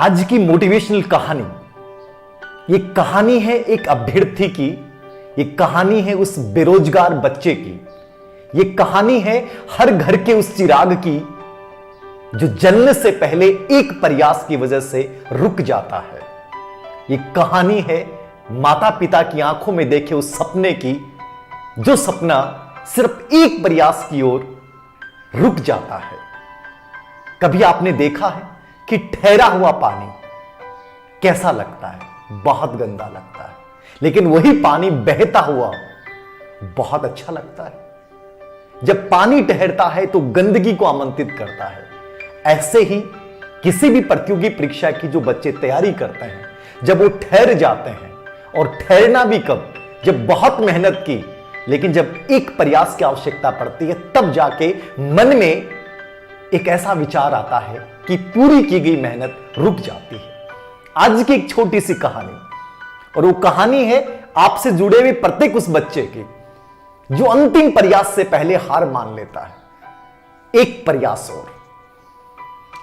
आज की मोटिवेशनल कहानी, ये कहानी है एक अभ्यर्थी की, ये कहानी है उस बेरोजगार बच्चे की, ये कहानी है हर घर के उस चिराग की जो जलने से पहले एक प्रयास की वजह से रुक जाता है। ये कहानी है माता पिता की आंखों में देखे उस सपने की जो सपना सिर्फ एक प्रयास की ओर रुक जाता है। कभी आपने देखा है कि ठहरा हुआ पानी कैसा लगता है? बहुत गंदा लगता है, लेकिन वही पानी बहता हुआ बहुत अच्छा लगता है। जब पानी ठहरता है तो गंदगी को आमंत्रित करता है। ऐसे ही किसी भी प्रतियोगी परीक्षा की जो बच्चे तैयारी करते हैं, जब वो ठहर जाते हैं, और ठहरना भी कब, जब बहुत मेहनत की लेकिन जब एक प्रयास की आवश्यकता पड़ती है, तब जाके मन में एक ऐसा विचार आता है कि पूरी की गई मेहनत रुक जाती है। आज की एक छोटी सी कहानी, और वो कहानी है आपसे जुड़े हुए प्रत्येक उस बच्चे की जो अंतिम प्रयास से पहले हार मान लेता है। एक प्रयास और।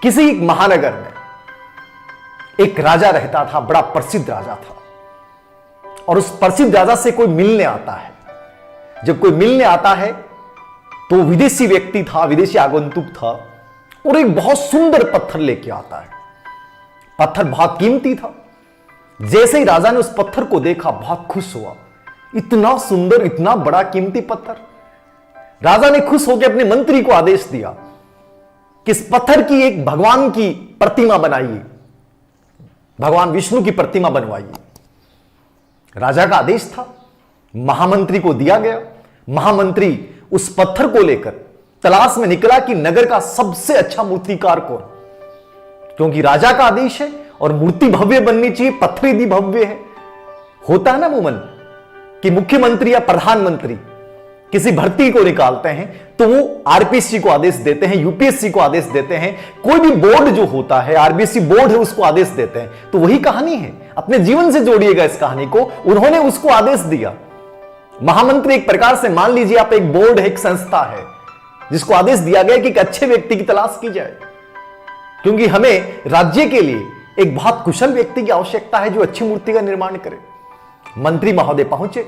किसी एक महानगर में एक राजा रहता था, बड़ा प्रसिद्ध राजा था, और उस प्रसिद्ध राजा से कोई मिलने आता है। जब कोई मिलने आता है तो विदेशी व्यक्ति था, विदेशी आगंतुक था, और एक बहुत सुंदर पत्थर लेके आता है। पत्थर बहुत कीमती था। जैसे ही राजा ने उस पत्थर को देखा, बहुत खुश हुआ। इतना सुंदर, इतना बड़ा कीमती पत्थर। राजा ने खुश होकर अपने मंत्री को आदेश दिया कि इस पत्थर की एक भगवान की प्रतिमा बनाइए, भगवान विष्णु की प्रतिमा बनवाइए। राजा का आदेश था, महामंत्री को दिया गया। महामंत्री उस पत्थर को लेकर तलाश में निकला कि नगर का सबसे अच्छा मूर्तिकार कौन, क्योंकि राजा का आदेश है और मूर्ति भव्य बननी चाहिए, पत्थर यदि भव्य है। होता है ना मुमन कि मुख्यमंत्री या प्रधानमंत्री किसी भर्ती को निकालते हैं तो वो आरपीएससी को आदेश देते हैं, यूपीएससी को आदेश देते हैं, कोई भी बोर्ड जो होता है, आरबीसी बोर्ड है, उसको आदेश देते हैं। तो वही कहानी है, अपने जीवन से जोड़िएगा इस कहानी को। उन्होंने उसको आदेश दिया। महामंत्री एक प्रकार से मान लीजिए आप एक बोर्ड है, एक संस्था है, जिसको आदेश दिया गया कि एक अच्छे व्यक्ति की तलाश की जाए, क्योंकि हमें राज्य के लिए एक बहुत कुशल व्यक्ति की आवश्यकता है जो अच्छी मूर्ति का निर्माण करे। मंत्री महोदय पहुंचे,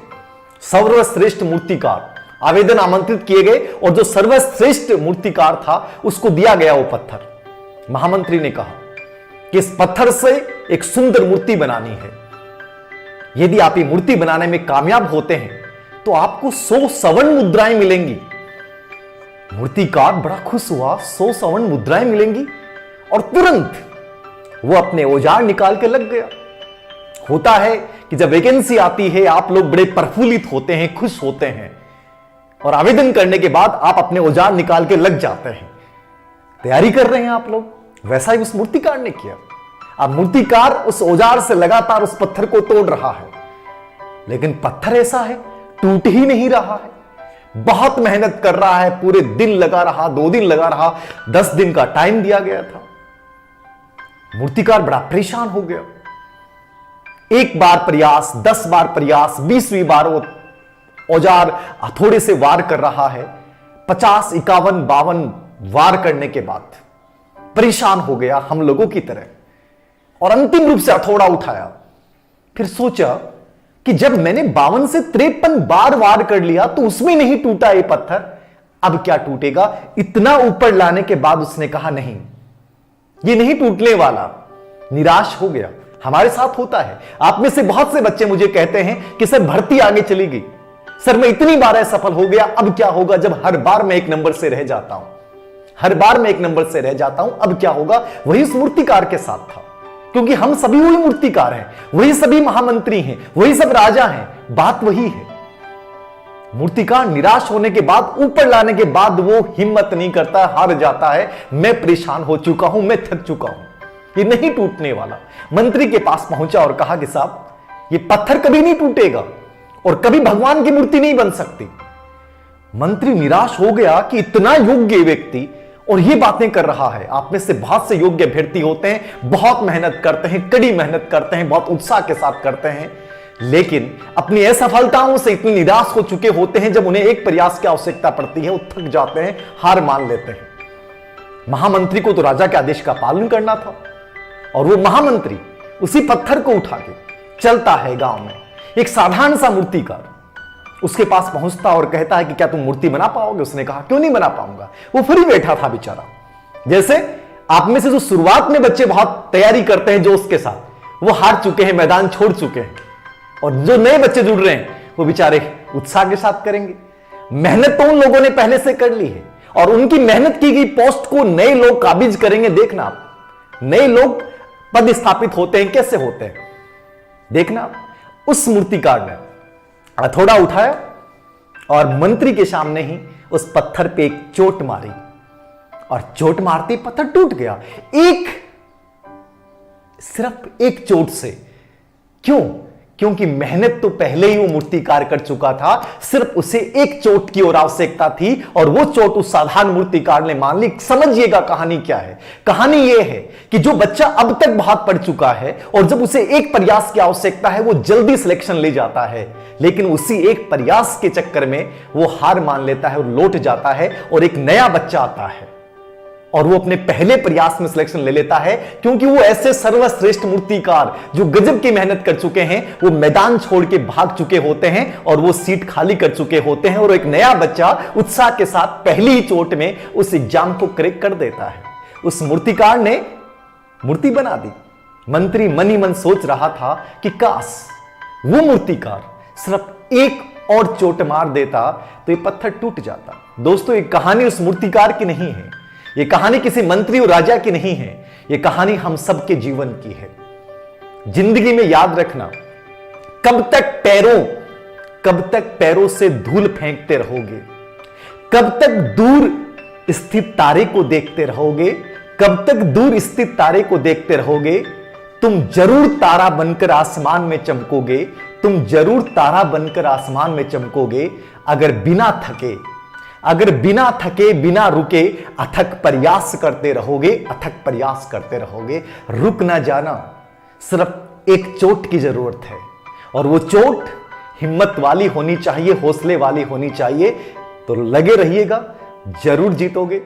सर्वश्रेष्ठ मूर्तिकार आवेदन आमंत्रित किए गए, और जो सर्वश्रेष्ठ मूर्तिकार था उसको दिया गया वो पत्थर। महामंत्री ने कहा कि इस पत्थर से एक सुंदर मूर्ति बनानी है। यदि आप ये मूर्ति बनाने में कामयाब होते हैं तो आपको 100 स्वर्ण मुद्राएं मिलेंगी। मूर्तिकार बड़ा खुश हुआ, 100 स्वर्ण मुद्राएं मिलेंगी, और तुरंत वो अपने औजार निकाल के लग गया। होता है कि जब वैकेंसी आती है आप लोग बड़े प्रफुल्लित होते हैं, खुश होते हैं, और आवेदन करने के बाद आप अपने औजार निकाल के लग जाते हैं, तैयारी कर रहे हैं आप लोग। वैसा ही उस मूर्तिकार ने किया। अब मूर्तिकार उस औजार से लगातार उस पत्थर को तोड़ रहा है, लेकिन पत्थर ऐसा है टूट ही नहीं रहा है। बहुत मेहनत कर रहा है, पूरे दिन लगा रहा, 2 दिन लगा रहा, 10 दिन का टाइम दिया गया था। मूर्तिकार बड़ा परेशान हो गया। एक बार प्रयास, 10 बार प्रयास, 20वीं बार वो औजार हथौड़े से वार कर रहा है। 50, 51, 52 वार करने के बाद परेशान हो गया हम लोगों की तरह, और अंतिम रूप से हथौड़ा उठाया। फिर सोचा कि जब मैंने 52 से 53 बार वार कर लिया तो उसमें नहीं टूटा ये पत्थर, अब क्या टूटेगा। इतना ऊपर लाने के बाद उसने कहा नहीं, ये नहीं टूटने वाला। निराश हो गया। हमारे साथ होता है। आप में से बहुत से बच्चे मुझे कहते हैं कि सर भर्ती आगे चली गई, सर मैं इतनी बार असफल हो गया, अब क्या होगा जब हर बार मैं 1 नंबर से रह जाता हूं, हर बार मैं 1 नंबर से रह जाता हूं, अब क्या होगा। वही उस मूर्तिकार के साथ था, क्योंकि हम सभी वही मूर्तिकार हैं, वही सभी महामंत्री हैं, वही सब राजा हैं, बात वही है। मूर्तिकार निराश होने के बाद, ऊपर लाने के बाद वो हिम्मत नहीं करता, हार जाता है। मैं परेशान हो चुका हूं, मैं थक चुका हूं, ये नहीं टूटने वाला। मंत्री के पास पहुंचा और कहा कि साहब ये पत्थर कभी नहीं टूटेगा और कभी भगवान की मूर्ति नहीं बन सकती। मंत्री निराश हो गया कि इतना योग्य व्यक्ति और ये बातें कर रहा है। आप में से बहुत से योग्य अभ्यर्थी होते हैं, बहुत मेहनत करते हैं, कड़ी मेहनत करते हैं, बहुत उत्साह के साथ करते हैं, लेकिन अपनी असफलताओं से इतने निराश हो चुके होते हैं, जब उन्हें एक प्रयास की आवश्यकता पड़ती है वो थक जाते हैं, हार मान लेते हैं। महामंत्री को तो राजा के आदेश का पालन करना था। और वो महामंत्री उसी पत्थर को उठा के चलता है गांव में। एक साधारण सा मूर्तिकार उसके पास पहुंचता और कहता है कि क्या तुम मूर्ति बना पाओगे? उसने कहा क्यों नहीं बना पाऊंगा। वो फ्री बैठा था बेचारा। जैसे आप में से जो शुरुआत में बच्चे बहुत तैयारी करते हैं जोश के साथ, वो हार चुके हैं, मैदान छोड़ चुके हैं, और जो नए बच्चे जुड़ रहे हैं वो बेचारे उत्साह के साथ करेंगे। मेहनत तो उन लोगों ने पहले से कर ली है और उनकी मेहनत की गई पोस्ट को नए लोग काबिज करेंगे। देखना आप, नए लोग पद स्थापित होते हैं, कैसे होते हैं देखना आप। उस मूर्तिकार ने हथौड़ा उठाया और मंत्री के सामने ही उस पत्थर पे एक चोट मारी और चोट मारते पत्थर टूट गया। सिर्फ एक चोट से। क्यों? क्योंकि मेहनत तो पहले ही वो मूर्तिकार कर चुका था, सिर्फ उसे एक चोट की और आवश्यकता थी और वो चोट उस साधारण मूर्तिकार ने मान ली। समझिएगा कहानी क्या है। कहानी ये है कि जो बच्चा अब तक बहुत पढ़ चुका है और जब उसे एक प्रयास की आवश्यकता है वो जल्दी सिलेक्शन ले जाता है, लेकिन उसी एक प्रयास के चक्कर में वो हार मान लेता है और लौट जाता है और एक नया बच्चा आता है और वो अपने पहले प्रयास में सिलेक्शन ले लेता है, क्योंकि वो ऐसे सर्वश्रेष्ठ मूर्तिकार जो गजब की मेहनत कर चुके हैं, वो मैदान छोड़ के भाग चुके होते हैं और वो सीट खाली कर चुके होते हैं और एक नया बच्चा उत्साह के साथ पहली ही चोट में उस एग्जाम को क्रैक कर देता है। उस मूर्तिकार ने मूर्ति बना दी। मंत्री मन ही मन सोच रहा था कि काश वो मूर्तिकार सिर्फ एक और चोट मार देता तो ये पत्थर टूट जाता। दोस्तों, ये कहानी उस मूर्तिकार की नहीं है, ये कहानी किसी मंत्री और राजा की नहीं है, ये कहानी हम सबके जीवन की है। जिंदगी में याद रखना, कब तक पैरों से धूल फेंकते रहोगे, कब तक दूर स्थित तारे को देखते रहोगे, कब तक दूर स्थित तारे को देखते रहोगे, तुम जरूर तारा बनकर आसमान में चमकोगे, तुम जरूर तारा बनकर आसमान में चमकोगे, अगर बिना थके बिना रुके अथक प्रयास करते रहोगे। रुक ना जाना, सिर्फ एक चोट की जरूरत है और वो चोट हिम्मत वाली होनी चाहिए, हौसले वाली होनी चाहिए। तो लगे रहिएगा, जरूर जीतोगे।